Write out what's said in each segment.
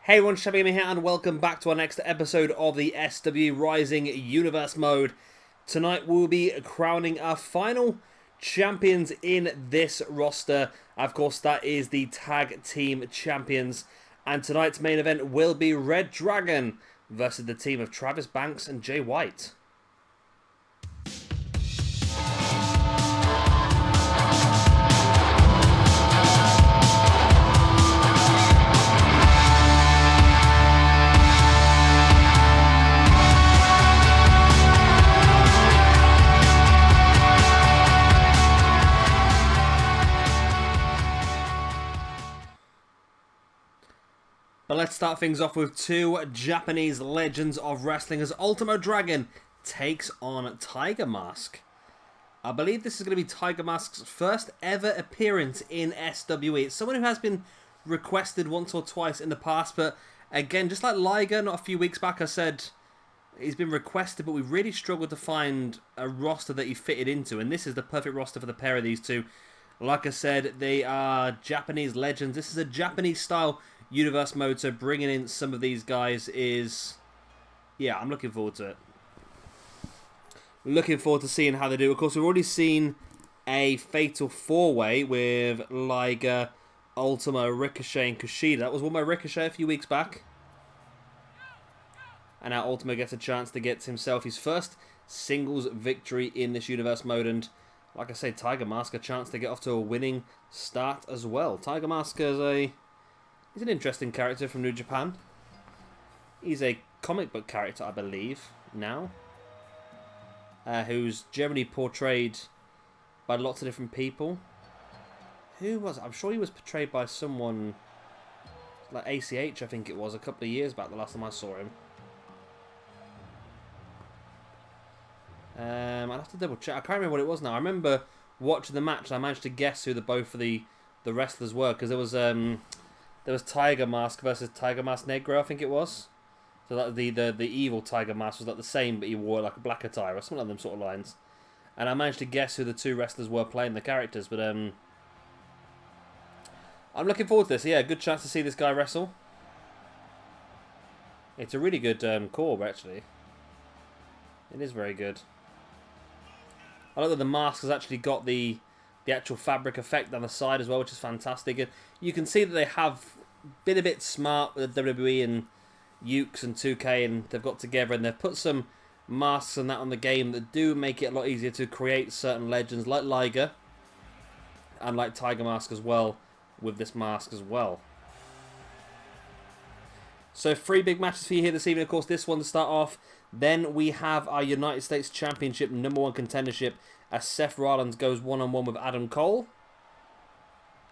Hey everyone, Shabby here and welcome back to our next episode of the SWE Rising Universe Mode. Tonight we'll be crowning our final champions in this roster. Of course, that is the Tag Team Champions. And tonight's main event will be reDragon versus the team of Travis Banks and Jay White. But let's start things off with two Japanese legends of wrestling as Ultimo Dragon takes on TIGERMASK. I believe this is going to be TIGERMASK's first ever appearance in SWE. It's someone who has been requested once or twice in the past, but again, just like Liger, not a few weeks back, I said he's been requested, but we really struggled to find a roster that he fitted into, and this is the perfect roster for the pair of these two. Like I said, they are Japanese legends. This is a Japanese style universe mode, so bringing in some of these guys is, yeah, I'm looking forward to it. Looking forward to seeing how they do. Of course, we've already seen a fatal four-way with Liger, Ultimo, Ricochet, and Kushida. That was won by Ricochet a few weeks back. And now Ultimo gets a chance to get himself his first singles victory in this universe mode. And like I say, TIGERMASK a chance to get off to a winning start as well. TIGERMASK is he's an interesting character from New Japan. He's a comic book character, I believe, now. Who's generally portrayed by lots of different people. Who was it? I'm sure he was portrayed by someone like ACH, I think it was, a couple of years back, the last time I saw him. I'd have to double check. I can't remember what it was now. I remember watching the match and I managed to guess who both of the wrestlers were, because there was TIGERMASK versus TIGERMASK Negro, I think it was. So that the evil TIGERMASK was like the same, but he wore like a black attire or something like them sort of lines. And I managed to guess who the two wrestlers were playing the characters, but I'm looking forward to this. Yeah, good chance to see this guy wrestle. It's a really good core, actually. It is very good. I like that the mask has actually got the actual fabric effect down the side as well, which is fantastic. And you can see that they have been a bit smart with the WWE and Ukes and 2K, and they've got together and they've put some masks and that on the game that do make it a lot easier to create certain legends like Liger and like TIGERMASK as well with this mask as well. So 3 big matches for you here this evening. Of course, this one to start off. Then we have our United States Championship #1 contendership as Seth Rollins goes one-on-one with Adam Cole.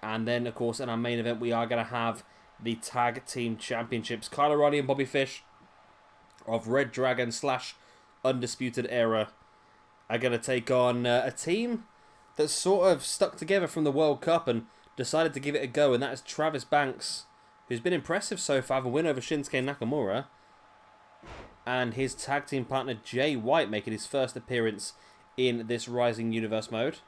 And then, of course, in our main event, we are going to have the Tag Team Championships. Kyle O'Reilly and Bobby Fish of reDragon / Undisputed era are going to take on a team that's sort of stuck together from the World Cup and decided to give it a go. And that is Travis Banks, who's been impressive so far, with a win over Shinsuke Nakamura. And his tag team partner, Jay White, making his first appearance in this Rising Universe mode.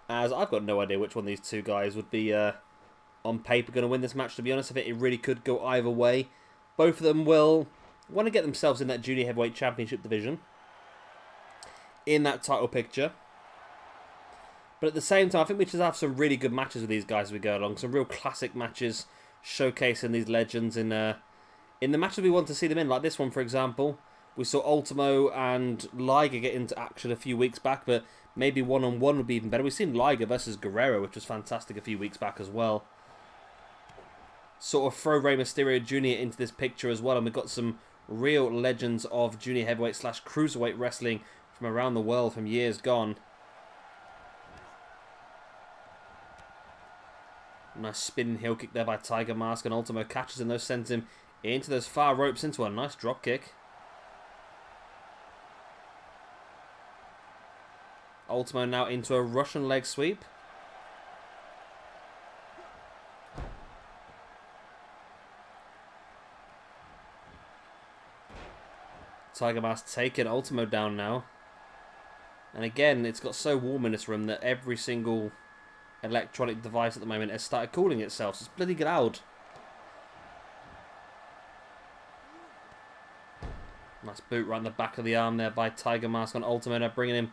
As I've got no idea which one of these two guys would be, on paper, going to win this match, to be honest. I think it really could go either way. Both of them will want to get themselves in that Junior Heavyweight Championship division, in that title picture. But at the same time, I think we just have some really good matches with these guys as we go along. Some real classic matches showcasing these legends in the matches we want to see them in. Like this one, for example. We saw Ultimo and Liger get into action a few weeks back, but maybe one-on-one would be even better. We've seen Liger versus Guerrero, which was fantastic a few weeks back as well. Sort of throw Rey Mysterio Jr. into this picture as well, and we've got some real legends of Junior Heavyweight / Cruiserweight wrestling from around the world from years gone. Nice spinning heel kick there by TIGERMASK, and Ultimo catches him, those sends him into those far ropes, into a nice drop kick. Ultimo now into a Russian leg sweep. TIGERMASK taking Ultimo down now. And again, it's got so warm in this room that every single electronic device at the moment has started cooling itself. So it's bloody loud. Nice boot right in the back of the arm there by TIGERMASK on Ultimo, now bringing him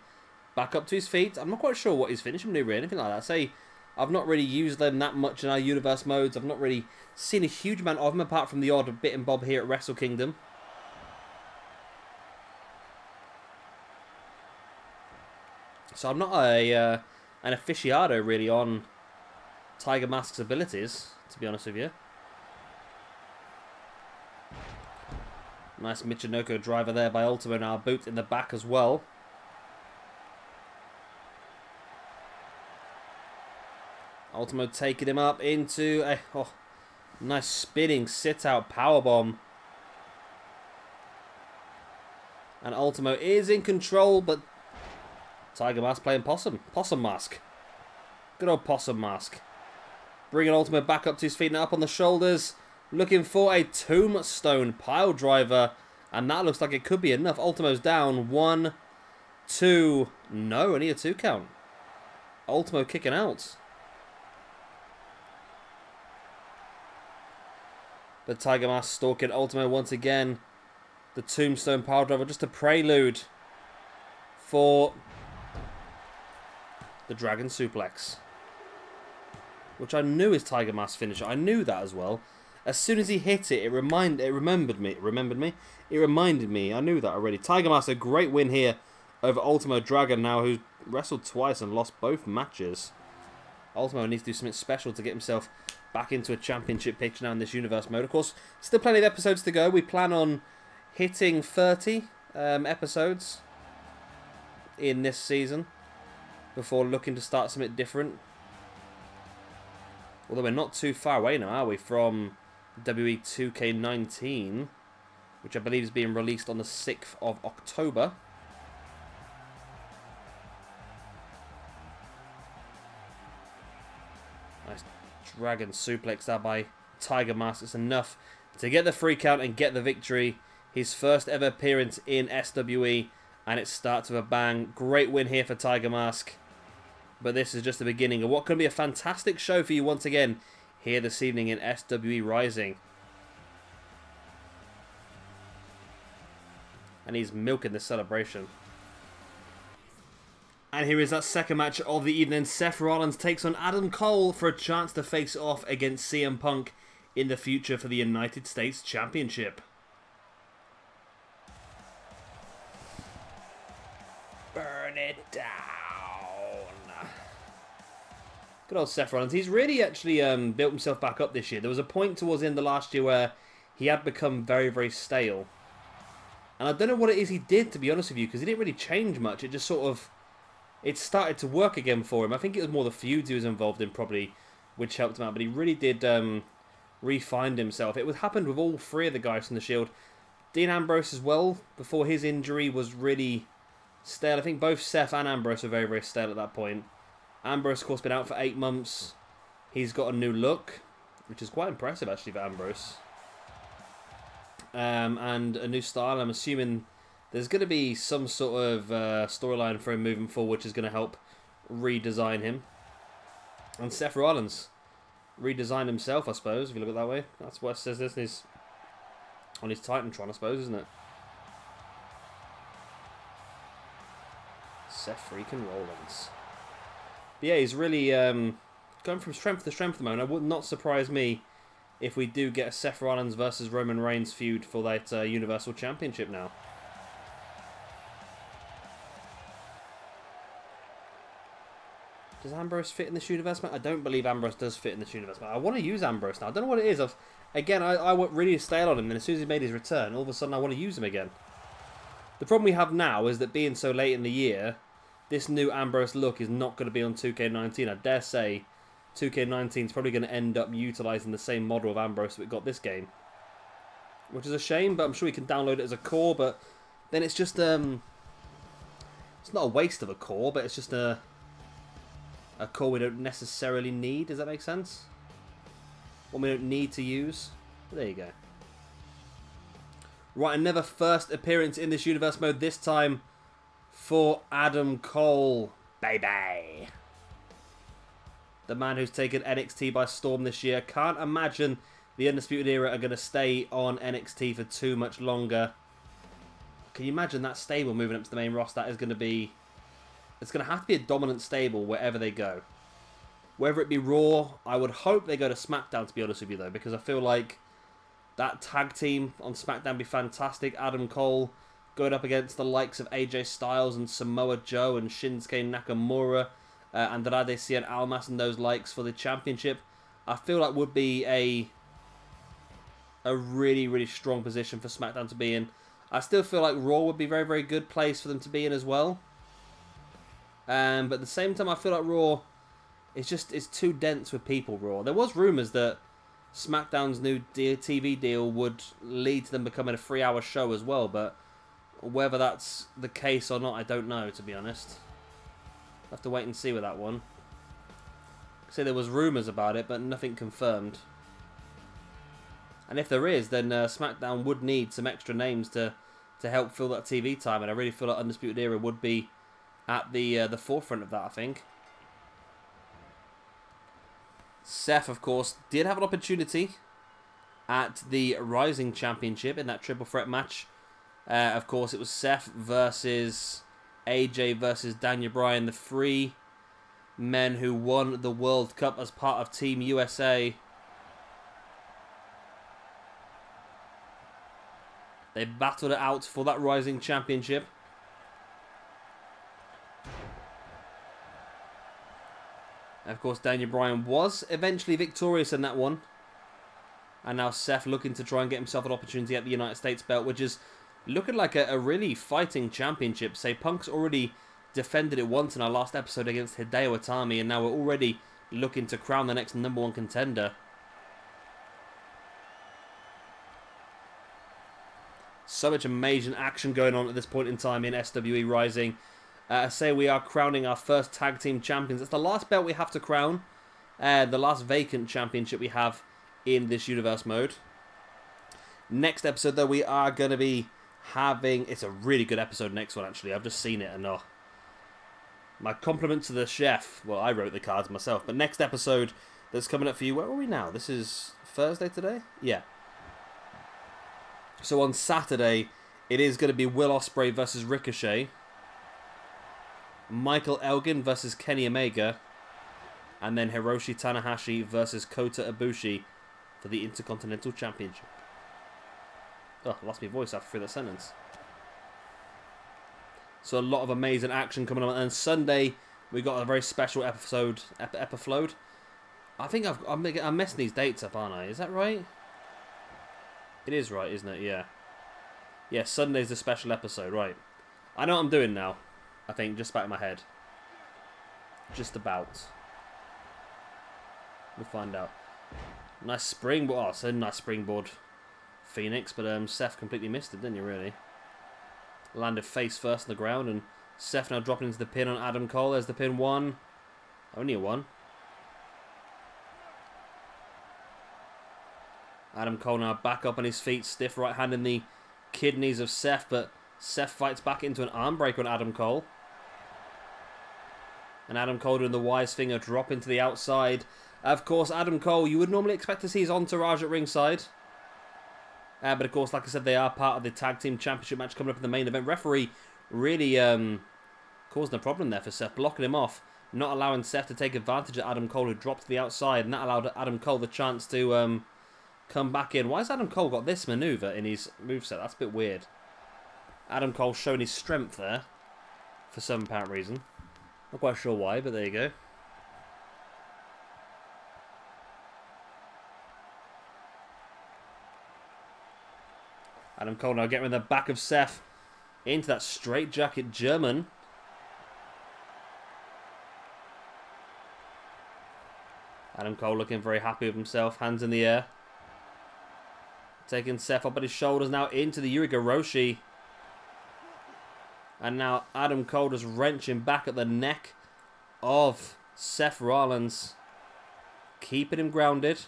back up to his feet. I'm not quite sure what his finishing maneuver or anything like that. Say, I've not really used them that much in our universe modes. I've not really seen a huge amount of them apart from the odd bit and bob here at Wrestle Kingdom. So I'm not an aficionado really on TIGERMASK's abilities, to be honest with you. Nice Michinoku driver there by Ultimo, now boot in the back as well. Ultimo taking him up into a nice spinning sit-out powerbomb. And Ultimo is in control, but TIGERMASK playing possum. Possum mask. Good old possum mask. Bringing Ultimo back up to his feet and up on the shoulders. Looking for a tombstone pile driver. And that looks like it could be enough. Ultimo's down. 1, 2. No, only a 2 count. Ultimo kicking out. But TIGERMASK stalking Ultimo once again. The tombstone pile driver, just a prelude for the Dragon Suplex, which I knew is TIGERMASK's finisher. I knew that as well. As soon as he hit it, it reminded me. I knew that already. TIGERMASK, a great win here over Ultimo Dragon now, who's wrestled twice and lost both matches. Ultimo needs to do something special to get himself back into a championship picture now in this universe mode. Of course, still plenty of episodes to go. We plan on hitting 30 episodes in this season before looking to start something different. Although we're not too far away now, are we, from WWE 2K19, which I believe is being released on the 6th of October. Nice Dragon suplex there by TIGERMASK. It's enough to get the free count and get the victory. His first ever appearance in SWE, and it starts with a bang. Great win here for TIGERMASK. But this is just the beginning of what can be a fantastic show for you once again here this evening in SWE Rising. And he's milking the celebration. And here is that second match of the evening. Seth Rollins takes on Adam Cole for a chance to face off against CM Punk in the future for the United States Championship. Burn it down. Good old Seth Rollins. He's really actually built himself back up this year. There was a point towards the end of last year where he had become very, very stale. And I don't know what it is he did, to be honest with you, because he didn't really change much. It just sort of... it started to work again for him. I think it was more the feuds he was involved in, probably, which helped him out. But he really did re-find himself. It happened with all three of the guys from the Shield. Dean Ambrose as well, before his injury, was really stale. I think both Seth and Ambrose were very, very stale at that point. Ambrose, of course, been out for 8 months. He's got a new look, which is quite impressive, actually, for Ambrose. And a new style. I'm assuming there's going to be some sort of storyline for him moving forward, which is going to help redesign him. And Seth Rollins redesigned himself, I suppose, if you look at it that way. That's what it says this on his Titantron, I suppose, isn't it? Seth freaking Rollins. But yeah, he's really going from strength to strength at the moment. It would not surprise me if we do get a Seth Rollins versus Roman Reigns feud for that Universal Championship now. Does Ambrose fit in this universe, man? I don't believe Ambrose does fit in this universe, man. I want to use Ambrose now. I don't know what it is. Again, I went really stale on him, and as soon as he made his return, all of a sudden I want to use him again. The problem we have now is that being so late in the year, this new Ambrose look is not going to be on 2K19. I dare say 2K19 is probably going to end up utilising the same model of Ambrose that we got this game. Which is a shame, but I'm sure we can download it as a core, but then it's just... it's not a waste of a core, but it's just a core we don't necessarily need. Does that make sense? One we don't need to use. There you go. Right, another first appearance in this universe mode, this time for Adam Cole, baby. the man who's taken NXT by storm this year. Can't imagine the Undisputed Era are going to stay on NXT for too much longer. Can you imagine that stable moving up to the main roster? That is going to be... It's going to have to be a dominant stable wherever they go. Whether it be Raw, I would hope they go to SmackDown, to be honest with you, though, because I feel like that tag team on SmackDown would be fantastic. Adam Cole going up against the likes of AJ Styles and Samoa Joe and Shinsuke Nakamura, Andrade Cien Almas and those likes for the championship. I feel like would be a really, really strong position for SmackDown to be in. I still feel like Raw would be a very, very good place for them to be in as well. But at the same time, I feel like Raw, it's too dense with people, Raw. There was rumours that SmackDown's new TV deal would lead to them becoming a 3-hour show as well, but whether that's the case or not, I don't know, to be honest. I'll have to wait and see with that one. Say there was rumours about it, but nothing confirmed. And if there is, then SmackDown would need some extra names to help fill that TV time, and I really feel like Undisputed Era would be at the forefront of that, I think. Seth, of course, did have an opportunity at the Rising Championship in that triple threat match. Of course, it was Seth versus AJ versus Daniel Bryan, the 3 men who won the World Cup as part of Team USA. They battled it out for that Rising Championship. Of course, Daniel Bryan was eventually victorious in that one. And now Seth looking to try and get himself an opportunity at the United States belt, which is looking like a really fighting championship. Say, Punk's already defended it once in our last episode against Hideo Itami, and now we're already looking to crown the next #1 contender. So much amazing action going on at this point in time in SWE Rising. Say we are crowning our first tag team champions. It's the last belt we have to crown. The last vacant championship we have in this universe mode. Next episode, though, we are going to be having... It's a really good episode, next one, actually. I've just seen it, and my compliment to the chef. Well, I wrote the cards myself. But next episode that's coming up for you... Where are we now? This is Thursday today? Yeah. So on Saturday, it is going to be Will Ospreay versus Ricochet. Michael Elgin versus Kenny Omega. And then Hiroshi Tanahashi versus Kota Ibushi for the Intercontinental Championship. Oh, I lost my voice after that sentence. So a lot of amazing action coming on. And Sunday, we got a very special episode, Epiflode. I think I'm messing these dates up, aren't I? Is that right? It is right, isn't it? Yeah. Yeah, Sunday's the special episode, right. I know what I'm doing now. I think, just back in my head. Just about. We'll find out. Nice springboard. Oh, it's a nice springboard, Phoenix, but Seth completely missed it, didn't you, really? Landed face first on the ground, and Seth now dropping into the pin on Adam Cole. There's the pin 1. Only a 1. Adam Cole now back up on his feet, stiff right hand in the kidneys of Seth, but Seth fights back into an arm breaker on Adam Cole. And Adam Cole doing the wise finger drop into the outside. Of course, Adam Cole, you would normally expect to see his entourage at ringside. But of course, like I said, they are part of the Tag Team Championship match coming up in the main event. Referee really causing a problem there for Seth, blocking him off, not allowing Seth to take advantage of Adam Cole, who dropped to the outside, and that allowed Adam Cole the chance to come back in. Why has Adam Cole got this maneuver in his moveset? That's a bit weird. Adam Cole showing his strength there for some apparent reason. Not quite sure why, but there you go. Adam Cole now getting in the back of Seth into that straitjacket German. Adam Cole looking very happy with himself, hands in the air. Taking Seth up on his shoulders now into the Yurigoroshi. And now Adam Cole just wrenching back at the neck of Seth Rollins. Keeping him grounded.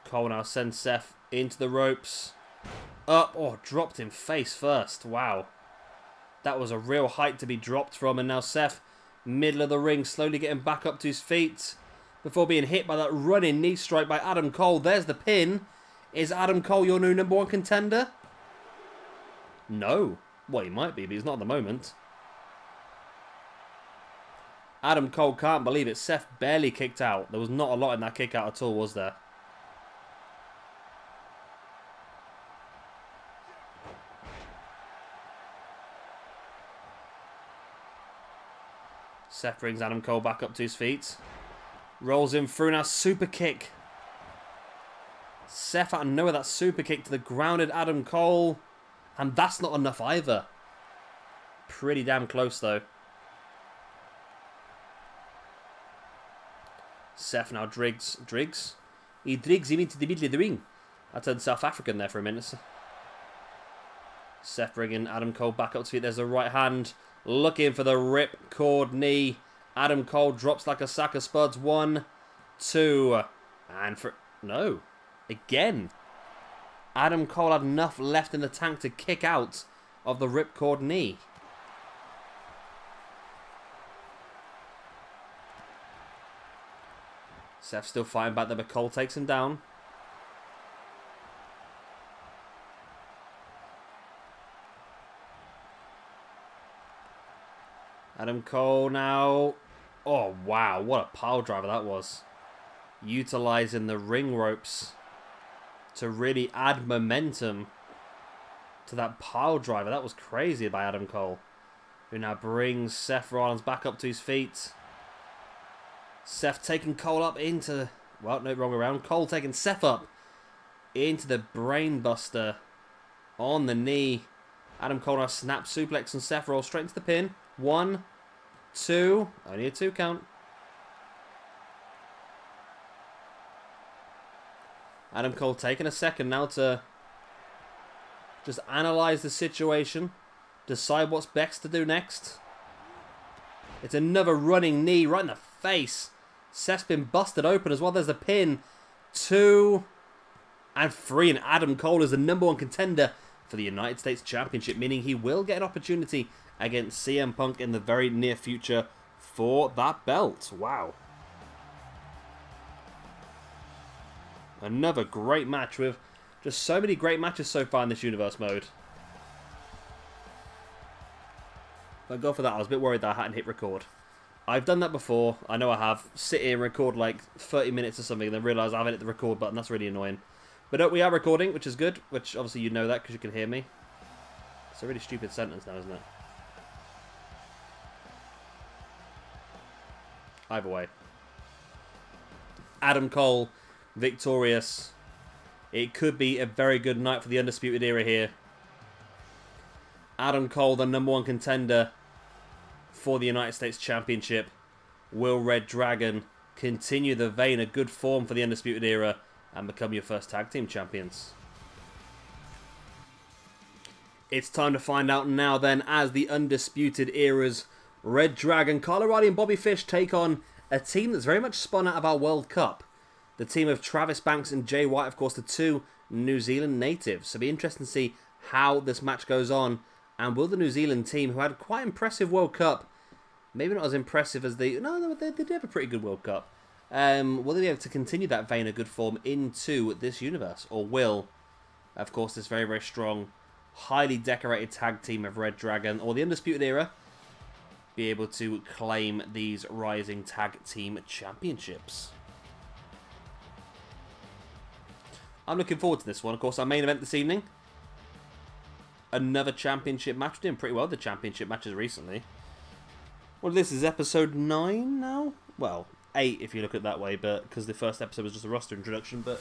Cole now sends Seth into the ropes. Up. Oh, dropped him face first. Wow. That was a real height to be dropped from. And now Seth, middle of the ring, slowly getting back up to his feet before being hit by that running knee strike by Adam Cole. There's the pin. Is Adam Cole your new #1 contender? No. Well, he might be, but he's not at the moment. Adam Cole can't believe it. Seth barely kicked out. There was not a lot in that kick out at all, was there? Seth brings Adam Cole back up to his feet. Rolls him through now. Super kick. Seth out of nowhere. That super kick to the grounded Adam Cole. And that's not enough either. Pretty damn close though. Seth now drigs. He drigs him into the middle of the ring. I turned South African there for a minute. Seth bringing Adam Cole back up to feet. There's the right hand. Looking for the ripcord knee. Adam Cole drops like a sack of spuds. 1, 2, and for... No. Again. Adam Cole had enough left in the tank to kick out of the ripcord knee. Seth still fighting back there, but Cole takes him down. Adam Cole now. Oh, wow. What a pile driver that was. Utilizing the ring ropes to really add momentum to that pile driver. That was crazy by Adam Cole. Who now brings Seth Rollins back up to his feet. Seth taking Cole up into... Well, no, wrong around. Cole taking Seth up into the brainbuster on the knee. Adam Cole now snap suplex and Seth rolls straight into the pin. 1, 2. Only a 2 count. Adam Cole taking a second now to just analyze the situation. Decide what's best to do next. It's another running knee right in the face. Seth's been busted open as well. There's the pin. 2 and 3. And Adam Cole is the #1 contender for the United States Championship, meaning he will get an opportunity against CM Punk in the very near future for that belt. Wow. Another great match with just so many great matches so far in this Universe mode. Thank God for that. I was a bit worried that I hadn't hit record. I've done that before. I know I have. Sit here and record like 30 minutes or something and then realise I haven't hit the record button. That's really annoying. But no, we are recording, which is good. Which obviously you know that because you can hear me. It's a really stupid sentence now, isn't it? Either way. Adam Cole victorious. It could be a very good night for the Undisputed Era here. Adam Cole, the #1 contender for the United States Championship. Will reDragon continue the vein of good form for the Undisputed Era and become your first tag team champions? It's time to find out now then, as the Undisputed Era's reDragon, Kyle O'Reilly and Bobby Fish take on a team that's very much spun out of our World Cup. The team of Travis Banks and Jay White, of course, the 2 New Zealand natives. So it'll be interesting to see how this match goes on. And will the New Zealand team, who had a quite impressive World Cup, maybe not as impressive as the... No, they did have a pretty good World Cup. Will they be able to continue that vein of good form into this universe? Or will, of course, this very, very strong, highly decorated tag team of reDragon, or the Undisputed Era, be able to claim these rising tag team championships? I'm looking forward to this one. Of course, our main event this evening, another championship match. We're doing pretty well the championship matches recently. Well, this is episode 9 now. Well, 8 if you look at it that way, but because the first episode was just a roster introduction. But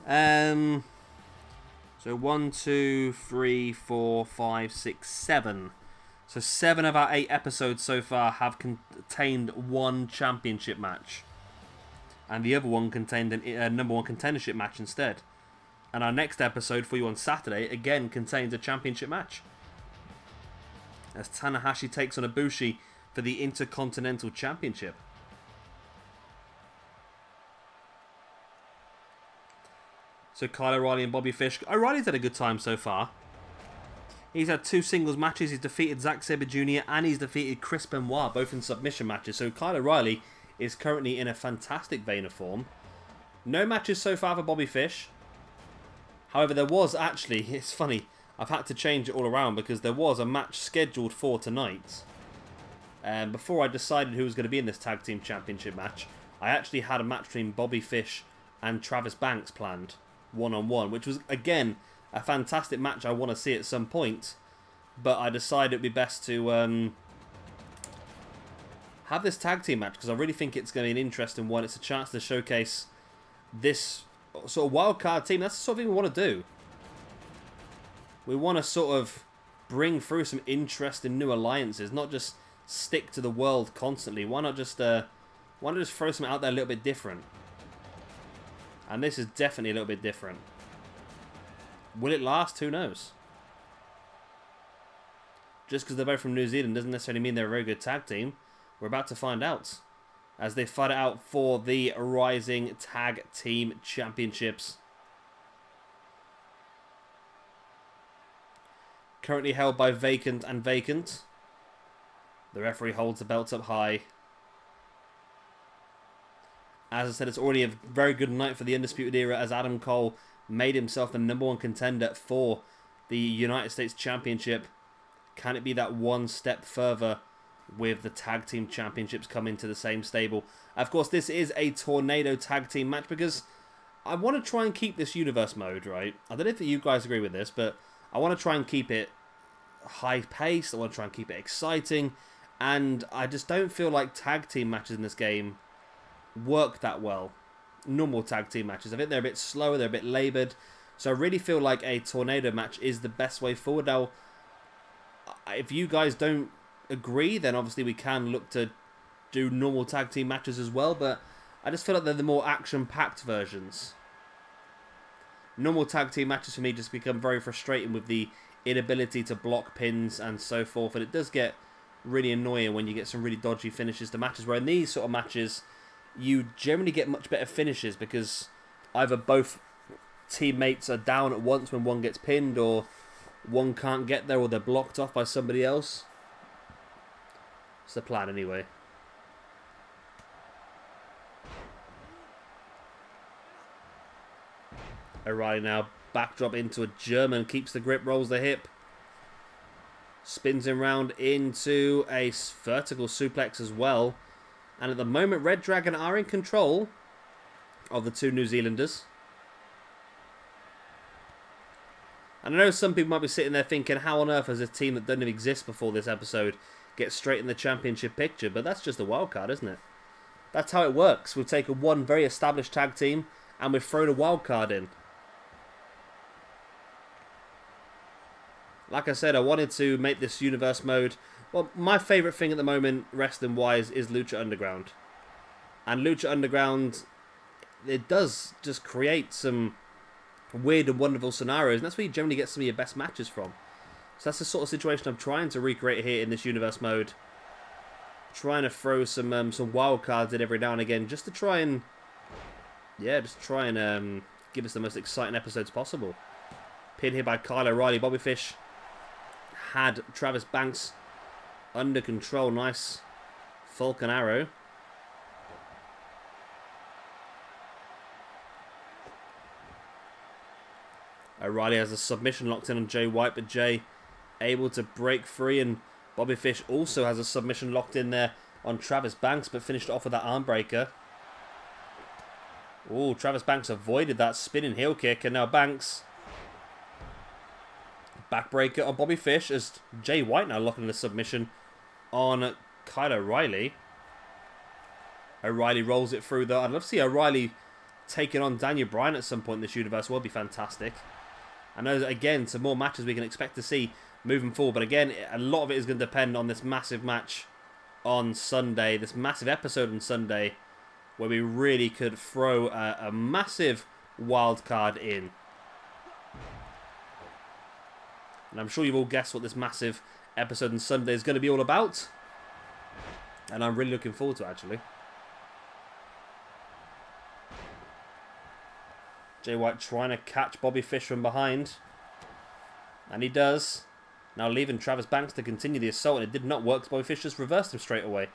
so 1, 2, 3, 4, 5, 6, 7. So 7 of our 8 episodes so far have contained one championship match, and the other one contained a #1 contendership match instead. And our next episode for you on Saturday, again, contains a championship match, as Tanahashi takes on Ibushi for the Intercontinental Championship. So Kyle O'Reilly and Bobby Fish. O'Reilly's had a good time so far. He's had 2 singles matches. He's defeated Zack Sabre Jr. and he's defeated Chris Benoit, both in submission matches. So Kyle O'Reilly is currently in a fantastic vein of form. No matches so far for Bobby Fish. However, there was actually, it's funny, I've had to change it all around because there was a match scheduled for tonight. And before I decided who was going to be in this Tag Team Championship match, I actually had a match between Bobby Fish and Travis Banks planned, one-on-one, which was, again, a fantastic match I want to see at some point. But I decided it would be best to have this tag team match because I really think it's going to be an interesting one. It's a chance to showcase this sort of wild card team. That's the sort of thing we want to do. We want to sort of bring through some interesting new alliances, not just stick to the world constantly. Why not just throw something out there a little bit different? And this is definitely a little bit different. Will it last? Who knows? Just because they're both from New Zealand doesn't necessarily mean they're a very good tag team. We're about to find out as they fight it out for the Rising Tag Team Championships. Currently held by Vacant and Vacant. The referee holds the belts up high. As I said, it's already a very good night for the Undisputed Era as Adam Cole made himself the #1 contender for the United States Championship. Can it be that one step further with the Tag Team Championships coming to the same stable? Of course, this is a Tornado Tag Team match because I want to try and keep this universe mode, right? I don't know if you guys agree with this, but I want to try and keep it high-paced. I want to try and keep it exciting. And I just don't feel like tag team matches in this game work that well. Normal tag team matches. I think they're a bit slower, they're a bit laboured. So I really feel like a Tornado match is the best way forward. Now, if you guys don't agree, then obviously we can look to do normal tag team matches as well, but I just feel like they're the more action-packed versions. Normal tag team matches for me just become very frustrating with the inability to block pins and so forth, and it does get really annoying when you get some really dodgy finishes to matches, where in these sort of matches you generally get much better finishes because either both teammates are down at once when one gets pinned, or one can't get there, or they're blocked off by somebody else. It's the plan anyway. O'Reilly now backdrop into a German, keeps the grip, rolls the hip. Spins him round into a vertical suplex as well. And at the moment, reDragon are in control of the 2 New Zealanders. And I know some people might be sitting there thinking, how on earth has a team that doesn't even exist before this episode get straight in the championship picture? But that's just a wild card, isn't it? That's how it works. We've taken one very established tag team and we've thrown a wild card in. Like I said, I wanted to make this universe mode. Well, my favourite thing at the moment, wrestling-wise, is Lucha Underground. And Lucha Underground, it does just create some weird and wonderful scenarios. And that's where you generally get some of your best matches from. So that's the sort of situation I'm trying to recreate here in this universe mode. Trying to throw some wild cards in every now and again, just to try and, yeah, give us the most exciting episodes possible. Pin here by Kyle O'Reilly. Bobby Fish had Travis Banks under control. Nice Falcon Arrow. O'Reilly has a submission locked in on Jay White, but Jay able to break free, and Bobby Fish also has a submission locked in there on Travis Banks, but finished off with that arm breaker. Oh, Travis Banks avoided that spinning heel kick, and now Banks backbreaker on Bobby Fish as Jay White now locking the submission on Kyle O'Reilly. O'Reilly rolls it through though. I'd love to see O'Reilly taking on Daniel Bryan at some point in this universe. Would be fantastic. I know that, again, some more matches we can expect to see moving forward, but again, a lot of it is going to depend on this massive match on Sunday, this massive episode on Sunday, where we really could throw a massive wild card in. And I'm sure you've all guessed what this massive episode on Sunday is going to be all about. And I'm really looking forward to it, actually. Jay White trying to catch Bobby Fish from behind. And he does. Now leaving Travis Banks to continue the assault, and it did not work. Bobby Fish just reversed him straight away.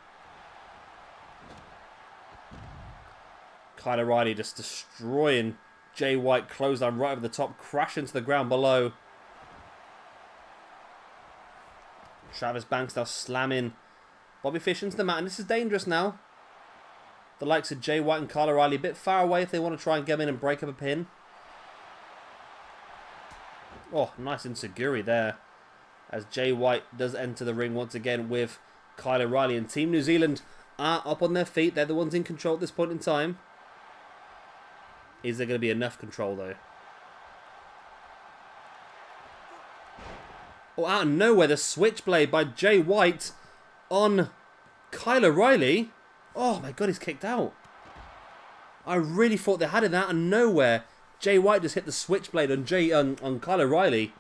Kyle O'Reilly just destroying Jay White. Clothesline right over the top, crashing to the ground below. Travis Banks now slamming Bobby Fish into the mat, and this is dangerous now. The likes of Jay White and Kyle O'Reilly a bit far away if they want to try and get him in and break up a pin. Oh, nice enziguri there. As Jay White does enter the ring once again with Kyle O'Reilly. And Team New Zealand are up on their feet. They're the ones in control at this point in time. Is there going to be enough control though? Oh, out of nowhere, the switchblade by Jay White on Kyle O'Reilly. Oh my god, he's kicked out. I really thought they had it out of nowhere. Jay White just hit the switchblade on Kyle O'Reilly.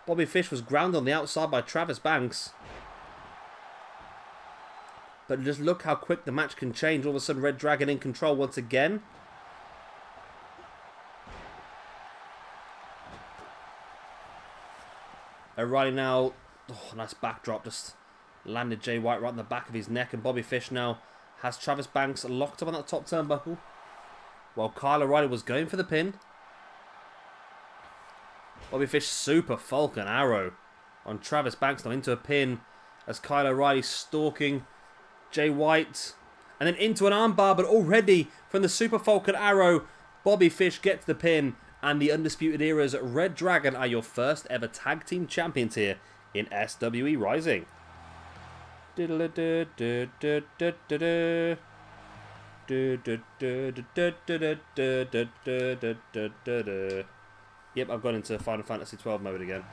Bobby Fish was grounded on the outside by Travis Banks. But just look how quick the match can change. All of a sudden, reDragon in control once again. O'Reilly now, oh, nice backdrop, just landed Jay White right on the back of his neck. And Bobby Fish now has Travis Banks locked up on that top turnbuckle, while Kyle O'Reilly was going for the pin. Bobby Fish super Falcon Arrow on Travis Banks now into a pin as Kyle O'Reilly stalking Jay White. And then into an armbar, but already from the super Falcon Arrow, Bobby Fish gets the pin. And the Undisputed Era's reDragon are your first ever tag team champions here in SWE Rising. Yep, I've gone into Final Fantasy 12 mode again.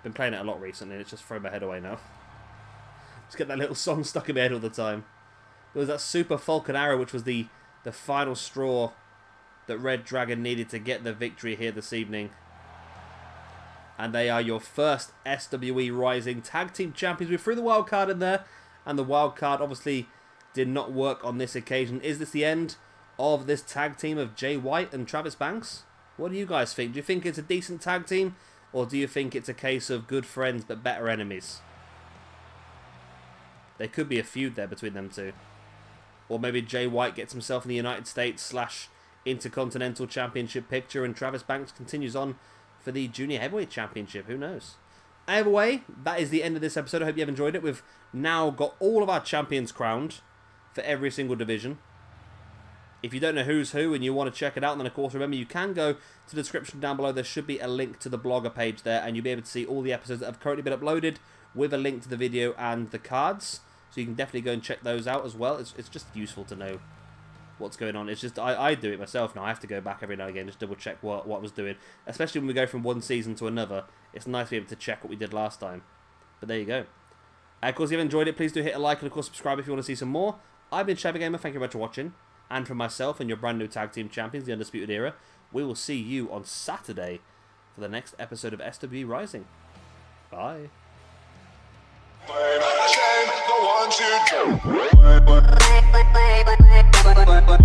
Been playing it a lot recently, and it's just thrown my head away now. Just get that little song stuck in my head all the time. There was that Super Falcon Arrow, which was the final straw that reDragon needed to get the victory here this evening. And they are your first SWE Rising Tag Team Champions. We threw the wild card in there, and the wild card obviously did not work on this occasion. Is this the end of this tag team of Jay White and Travis Banks? What do you guys think? Do you think it's a decent tag team, or do you think it's a case of good friends but better enemies? There could be a feud there between them two. Or maybe Jay White gets himself in the United States / Intercontinental Championship picture, and Travis Banks continues on for the Junior Heavyweight Championship. Who knows? Either way, that is the end of this episode. I hope you have enjoyed it. We've now got all of our champions crowned for every single division. If you don't know who's who and you want to check it out, then of course remember you can go to the description down below. There should be a link to the blogger page there, and you'll be able to see all the episodes that have currently been uploaded with a link to the video and the cards. So you can definitely go and check those out as well. It's just useful to know what's going on. It's just, I do it myself now. I have to go back every now and again, just double check what I was doing. Especially when we go from one season to another. It's nice to be able to check what we did last time. But there you go. Of course, if you've enjoyed it, please do hit a like and of course subscribe if you want to see some more. I've been Chevy Gamer, thank you very much for watching. And from myself and your brand new tag team champions, the Undisputed Era, we will see you on Saturday for the next episode of SWE Rising. Bye. The ones who